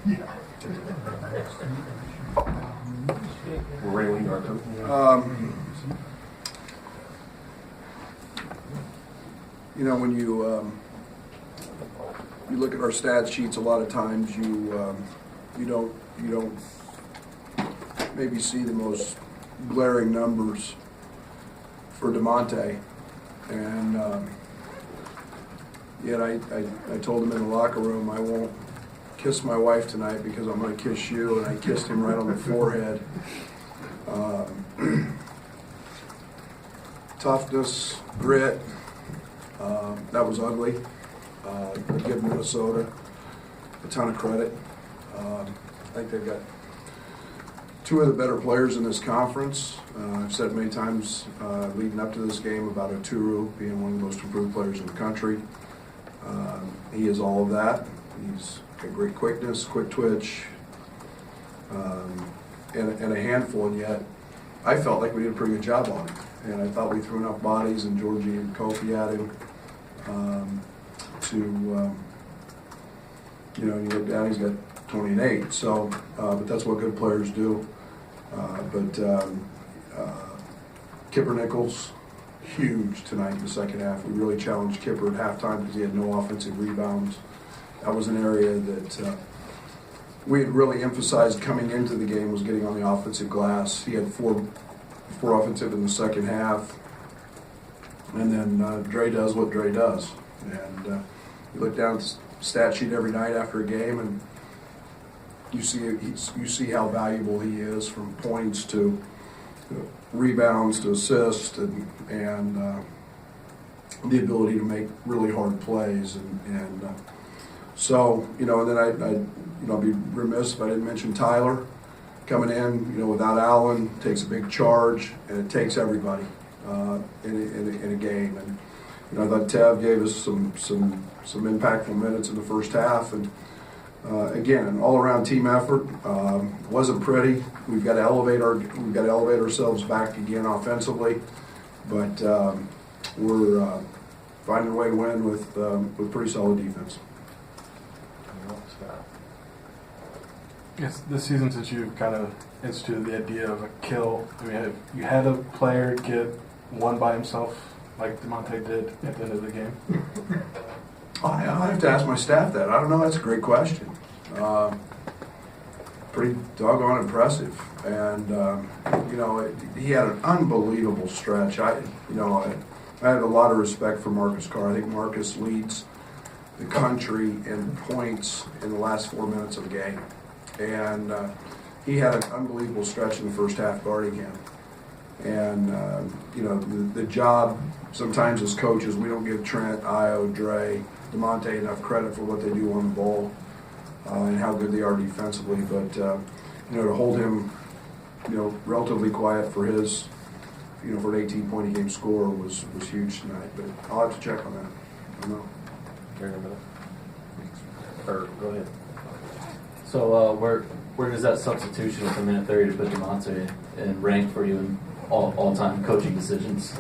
We're ready when you are, Coach. When you look at our stat sheets, a lot of times you don't maybe see the most glaring numbers for DeMonte, and yet I told him in the locker room, I won't kiss my wife tonight because I'm going to kiss you, and I kissed him right on the forehead. Toughness, grit, that was ugly. I give Minnesota a ton of credit. I think they've got two of the better players in this conference. I've said many times leading up to this game about Oturu being one of the most improved players in the country. He is all of that. He's got great quickness, quick twitch, and a handful, and yet I felt like we did a pretty good job on him. And I thought we threw enough bodies and Georgie and Kofi at him you look down, he's got 20 and 8. So, but that's what good players do. Kipper Nichols, huge tonight in the second half. We really challenged Kipper at halftime because he had no offensive rebounds. That was an area that we had really emphasized coming into the game, was getting on the offensive glass. He had four offensive in the second half. And then Dre does what Dre does. And you look down at the stat sheet every night after a game, and you see how valuable he is, from points to rebounds to assists, and the ability to make really hard plays. And so, and then I'd be remiss if I didn't mention Tyler coming in, without Allen, takes a big charge, and it takes everybody in a game. And I thought Tev gave us some impactful minutes in the first half, and again, an all-around team effort. Wasn't pretty. We've got to elevate ourselves back again offensively, but we're finding a way to win with pretty solid defense. Yes, this season, since you've kind of instituted the idea of a kill, I mean, you had a player get one by himself like DeMonte did at the end of the game? I have to ask my staff that. I don't know. That's a great question. Pretty doggone impressive. And, he had an unbelievable stretch. I had a lot of respect for Marcus Carr. I think Marcus leads the country in points in the last 4 minutes of a game. And he had an unbelievable stretch in the first half guarding him. And, the job, sometimes as coaches, we don't give Trent, Io, Dre, DeMonte enough credit for what they do on the ball and how good they are defensively. But, to hold him, relatively quiet for his, for an 18-point-a-game score was huge tonight. But I'll have to check on that. I don't know. Carry a minute. Or go ahead. So where does that substitution with a minute 30 to put DeMonte in rank for you in all-time coaching decisions?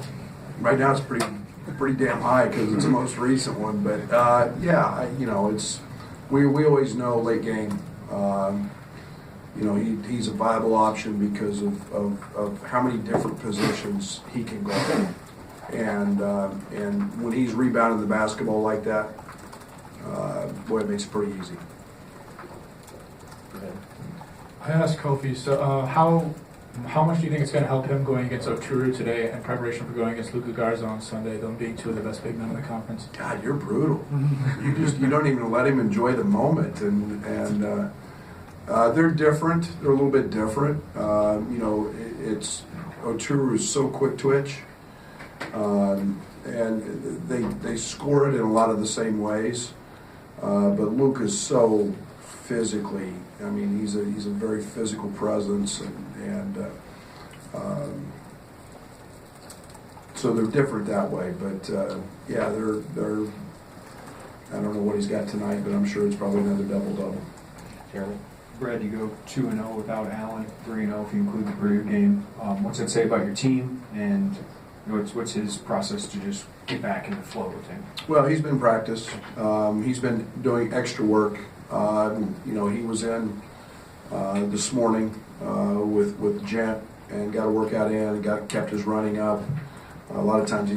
Right now it's pretty damn high because it's the most recent one. But it's we always know late game. He's a viable option because of how many different positions he can go. And when he's rebounding the basketball like that, it makes it pretty easy. I asked Kofi, so how much do you think it's going to help him going against Oturu today in preparation for going against Luka Garza on Sunday, them being two of the best big men in the conference? God, you're brutal. You don't even let him enjoy the moment, and they're different. They're a little bit different. It's Oturu is so quick twitch, and they score it in a lot of the same ways. But Luka's so physically. I mean, he's a very physical presence, and so they're different that way. But they're. I don't know what he's got tonight, but I'm sure it's probably another double-double. Jeremy? Brad, you go 2-0 without Allen, 3-0 if you include the Purdue game. What's that say about your team, and what's his process to just get back in the flow with him? Well, he's been practice. He's been doing extra work He was in this morning with Gent and got a workout in and kept his running up. A lot of times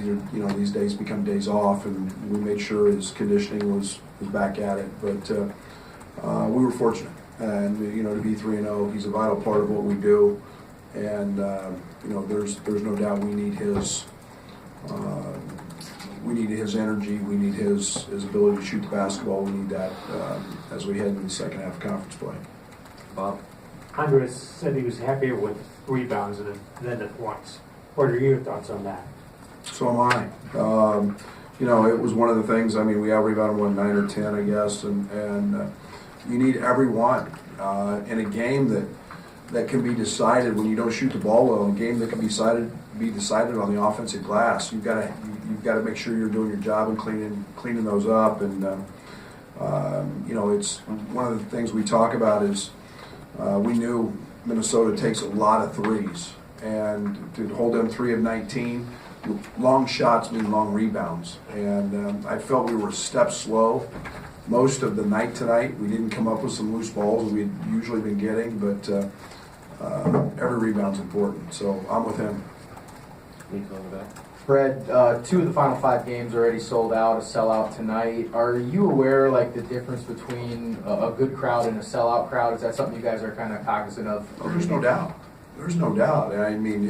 these days become days off, and we made sure his conditioning was back at it. But we were fortunate, and to be 3-0, he's a vital part of what we do, and there's no doubt we need his energy, we need his ability to shoot the basketball. We need that as we head into the second half of conference play. Bob? Andres said he was happier with rebounds than at once. What are your thoughts on that? So am I. It was one of the things. I mean, we out-rebounded 9 or 10, I guess, and you need every one in a game that can be decided when you don't shoot the ball well. A game that can be decided on the offensive glass. You've got to make sure you're doing your job and cleaning those up. And it's one of the things we talk about is we knew Minnesota takes a lot of threes, and to hold them 3 of 19. Long shots mean long rebounds, and I felt we were a step slow most of the night tonight. We didn't come up with some loose balls we'd usually been getting, but every rebound's important, so I'm with him. Fred, 2 of the final 5 games already sold out, a sellout tonight. Are you aware, the difference between a good crowd and a sellout crowd? Is that something you guys are kind of cognizant of? Oh, there's no doubt. There's no doubt. I mean,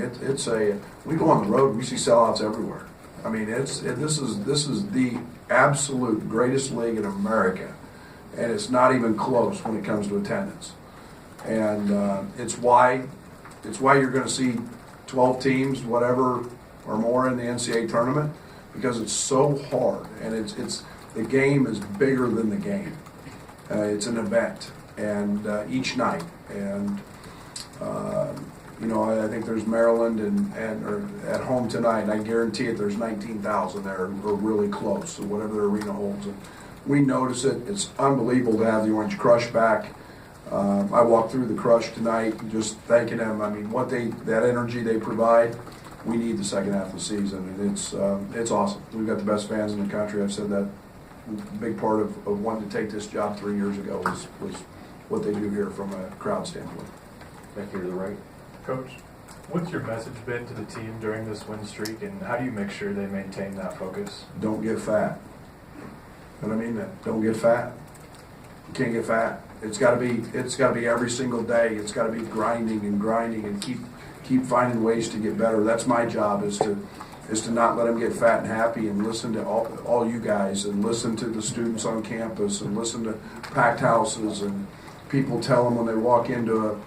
we go on the road, we see sellouts everywhere. I mean, this is the absolute greatest league in America, and it's not even close when it comes to attendance. And it's why you're going to see 12 teams, whatever or more, in the NCAA tournament, because it's so hard, and it's the game is bigger than the game. It's an event, and each night, and I think there's Maryland or at home tonight, and I guarantee it there's 19,000 there, or really close to whatever the arena holds. And we notice it. It's unbelievable to have the Orange Crush back. I walked through the Crush tonight, just thanking them. I mean, that energy they provide, we need the second half of the season, and it's awesome. We've got the best fans in the country. I've said that a big part of wanting to take this job 3 years ago was what they do here from a crowd standpoint. Back here to the right. Coach, what's your message been to the team during this win streak, and how do you make sure they maintain that focus? Don't get fat. And I mean that. Don't get fat. You can't get fat. It's got to be every single day. It's got to be grinding and keep finding ways to get better. That's my job, is to not let them get fat and happy, and listen to all you guys, and listen to the students on campus, and listen to packed houses, and people tell them when they walk into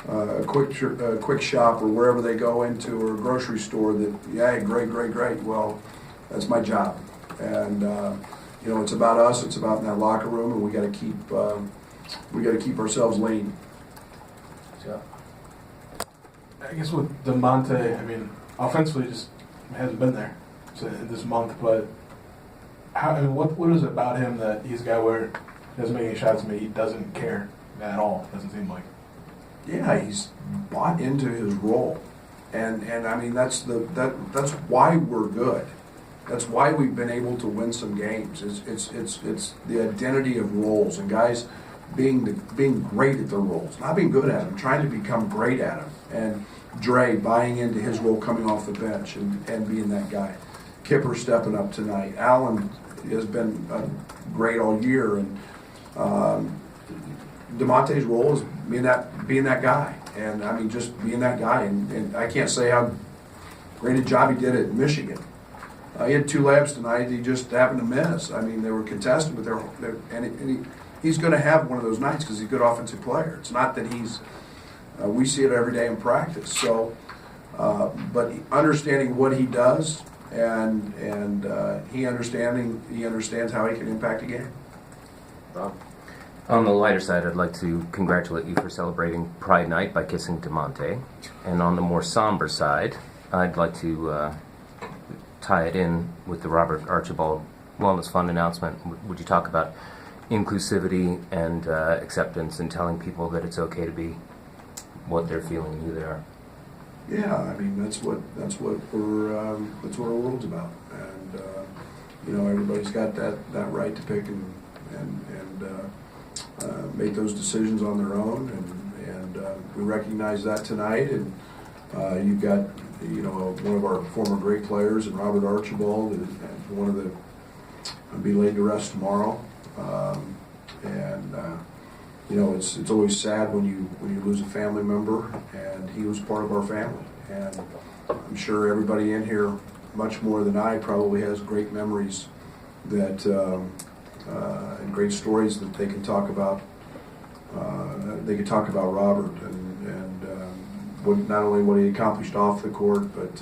a quick shop or wherever they go into, or a grocery store, that, yeah, great. Well, that's my job, and it's about us. It's about in that locker room, and we got to keep ourselves lean. Yeah. I guess with DeMonte, I mean, offensively just hasn't been there this month, but what is it about him that he's a guy where he doesn't make any shots, he doesn't care at all? Doesn't seem like. Yeah, he's bought into his role, and I mean that's why we're good. That's why we've been able to win some games. It's the identity of roles, and guys being great at their roles, not being good at them, trying to become great at them. And Dre buying into his role, coming off the bench and being that guy. Kipper stepping up tonight. Allen has been great all year, and DeMonte's role is being that guy, and I mean just being that guy. And I can't say how great a job he did at Michigan. He had 2 layups tonight. He just happened to miss. I mean, they were contested, but he's going to have one of those nights because he's a good offensive player. It's not that we see it every day in practice. So, but understanding what he does, and he understands how he can impact a game. Rob? On the lighter side, I'd like to congratulate you for celebrating Pride Night by kissing DeMonte. And on the more somber side, I'd like to tie it in with the Robert Archibald Wellness Fund announcement. Would you talk about inclusivity and acceptance, and telling people that it's okay to be what they're feeling and who they are? Yeah, I mean that's what our world's about, and everybody's got that right to pick and make those decisions on their own, and we recognize that tonight. And you've got one of our former great players, and Robert Archibald, and one of the be laid to rest tomorrow. It's always sad when you lose a family member, and he was part of our family. And I'm sure everybody in here, much more than I, probably has great memories that and great stories that they can talk about. They could talk about Robert and not only what he accomplished off the court, but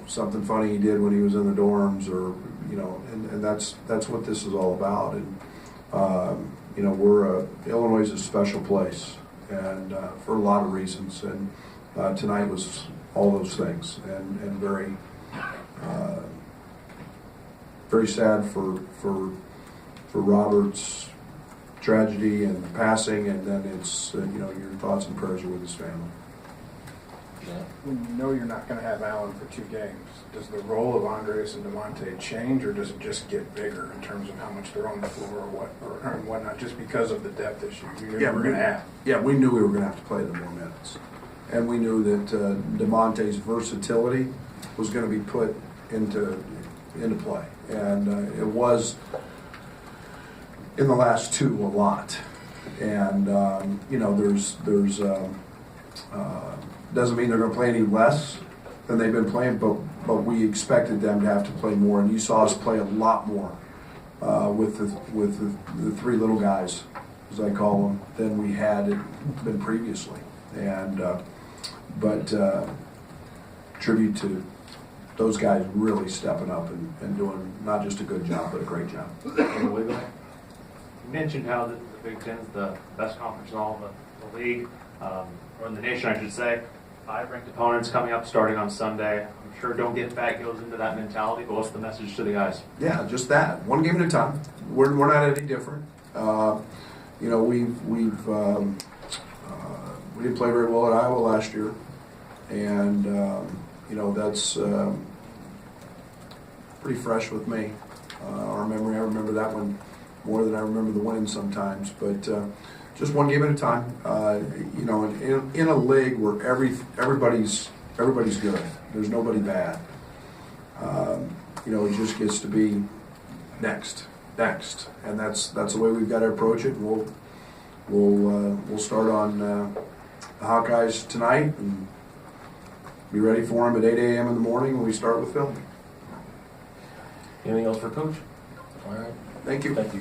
something funny he did when he was in the dorms, or and that's what this is all about. And Illinois is a special place, and for a lot of reasons. And tonight was all those things, and very very sad for Robert's tragedy and passing, and then it's your thoughts and prayers are with his family. When you know you're not going to have Allen for 2 games, does the role of Andres and DeMonte change, or does it just get bigger in terms of how much they're on the floor or whatnot, just because of the depth issue you were going to have? Yeah, we knew we were going to have to play them more minutes, and we knew that DeMonte's versatility was going to be put into play, and it was in the last 2 a lot. And there's doesn't mean they're going to play any less than they've been playing, but we expected them to have to play more, and you saw us play a lot more with the 3 little guys, as I call them, than we had been previously. And but tribute to those guys really stepping up and doing not just a good job, but a great job. You mentioned how the Big Ten's the best conference in all the league, or in the nation, I should say. 5 ranked opponents coming up starting on Sunday. I'm sure don't get fat goes into that mentality, but what's the message to the guys? Yeah, just that. 1 game at a time. We're not any different. We didn't play very well at Iowa last year, and that's pretty fresh with me. Our memory, I remember that one more than I remember the win sometimes, but just 1 game at a time. In a league where everybody's good, there's nobody bad. It just gets to be next, and that's the way we've got to approach it. And we'll start on the Hawkeyes tonight and be ready for them at 8 a.m. in the morning when we start with film. Anything else for Coach? All right. Thank you. Thank you.